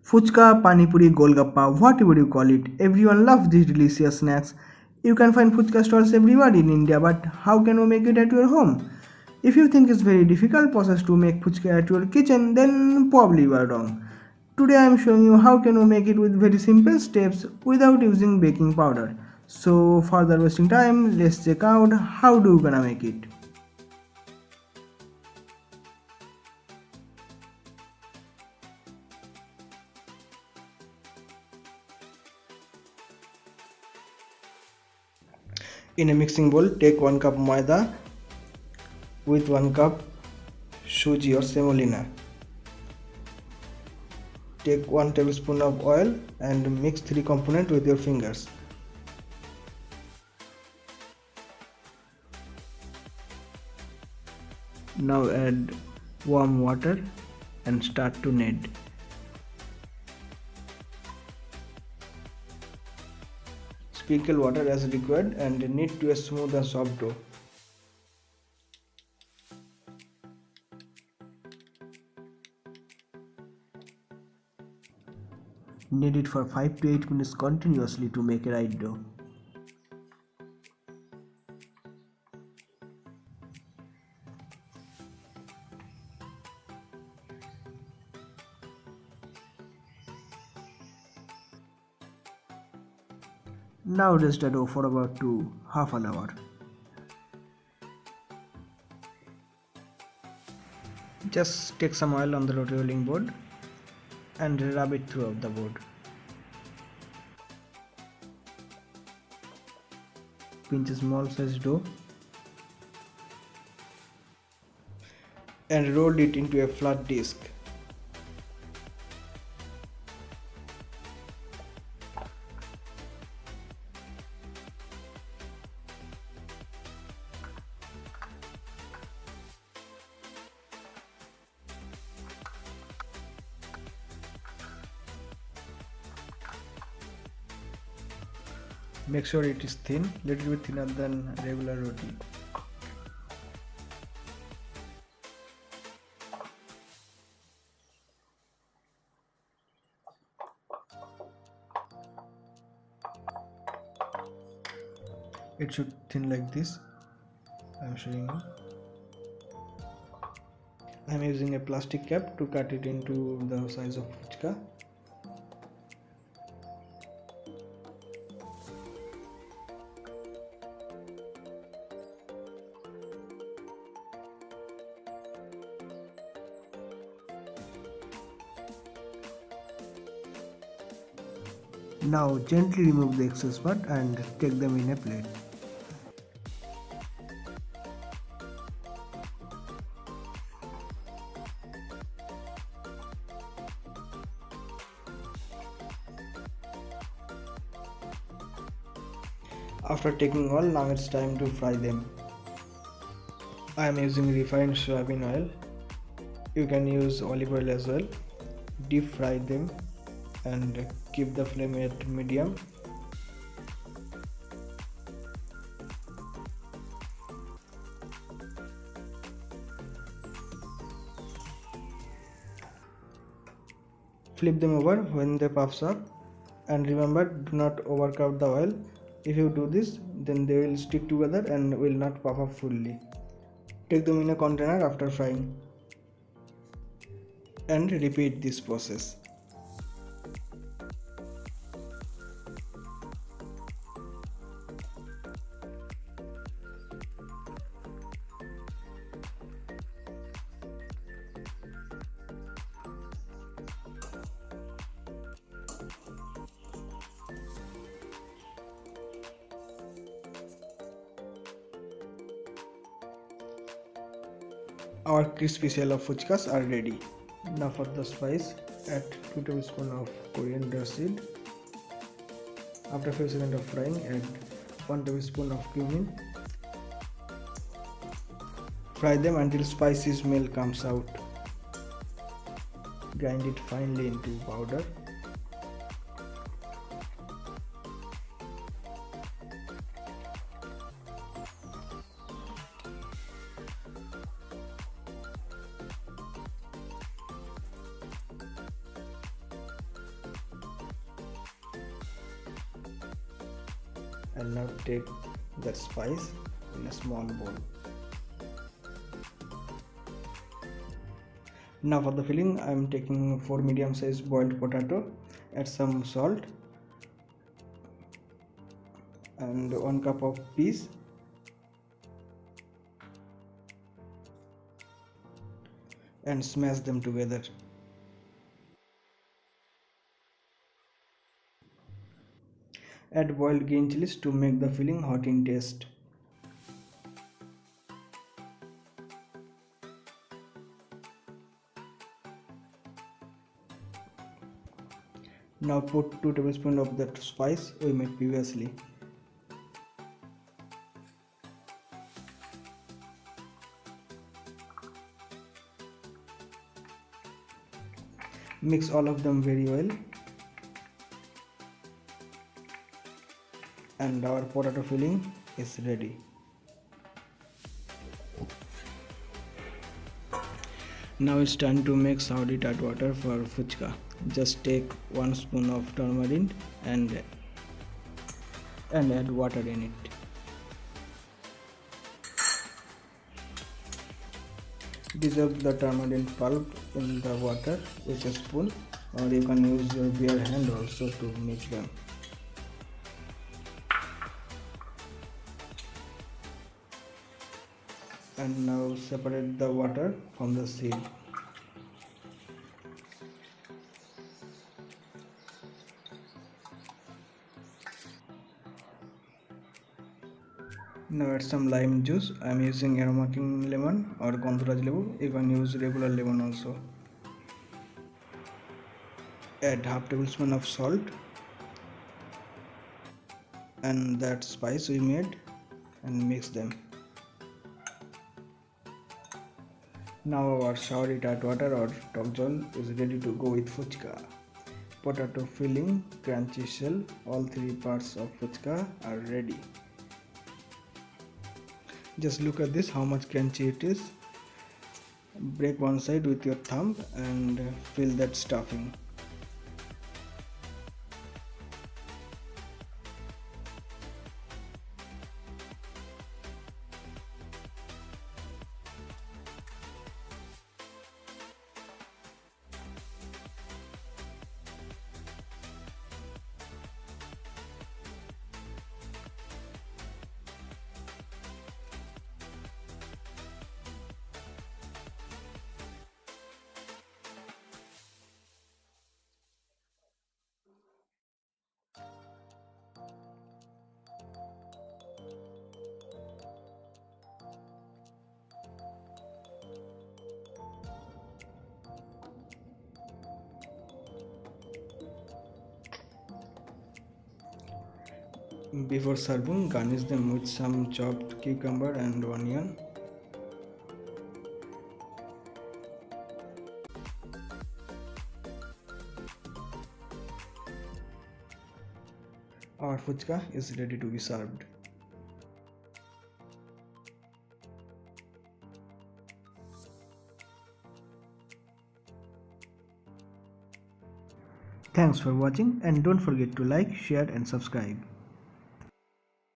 Fuchka, Pani Puri, Golgappa, whatever you call it, everyone loves these delicious snacks. You can find Fuchka stalls everywhere in India, but how can you make it at your home? If you think it's very difficult process to make Fuchka at your kitchen, then probably you are wrong. Today I am showing you how can you make it with very simple steps without using baking powder. So further wasting time, let's check out how do you gonna make it. In a mixing bowl, take 1 cup maida with 1 cup suji or semolina. Take 1 tablespoon of oil and mix 3 components with your fingers. Now add warm water and start to knead. Sprinkle water as required and knead to a smooth and soft dough. Knead it for 5 to 8 minutes continuously to make a right dough. Now rest the dough for about half an hour. Just take some oil on the rolling board and rub it throughout the board. Pinch a small size dough and roll it into a flat disc. Make sure it is thin, little bit thinner than regular roti. It should thin like this. I am showing you. I am using a plastic cap to cut it into the size of fuchka. Now gently remove the excess part and take them in a plate. After taking all, now it's time to fry them. I am using refined soybean oil. You can use olive oil as well. Deep fry them and keep the flame at medium. Flip them over when they puffs up, and remember, do not overcoat the oil. If you do this, then they will stick together and will not puff up fully. Take them in a container after frying and repeat this process. Our crispy shell of fuchkas are ready. Now for the spice, add 2 tablespoons of coriander seed. After a few seconds of frying, add 1 tablespoon of cumin. Fry them until spicy smell comes out. Grind it finely into powder. And now take that spice in a small bowl. Now for the filling, I am taking 4 medium sized boiled potato, add some salt and 1 cup of peas and smash them together. Add boiled green chilies to make the filling hot in taste. Now put 2 tablespoons of that spice we made previously. Mix all of them very well. And our potato filling is ready. Now it's time to make saudi tart water for fuchka. Just take 1 spoon of turmeric and add water in it. Dissolve the turmeric pulp in the water with a spoon, or you can use your bare hand also to mix them. And now separate the water from the seed. Now add some lime juice. I am using aroma king lemon or Gandharaj lebu. You can use regular lemon also. Add half tablespoon of salt and that spice we made and mix them. Now our saudi tart water or tokjol is ready to go with fuchka. Potato filling, crunchy shell, all 3 parts of fuchka are ready. Just look at this, how much crunchy it is. Break one side with your thumb and fill that stuffing. Before serving, garnish them with some chopped cucumber and onion. Our fuchka is ready to be served. Thanks for watching and don't forget to like, share and subscribe.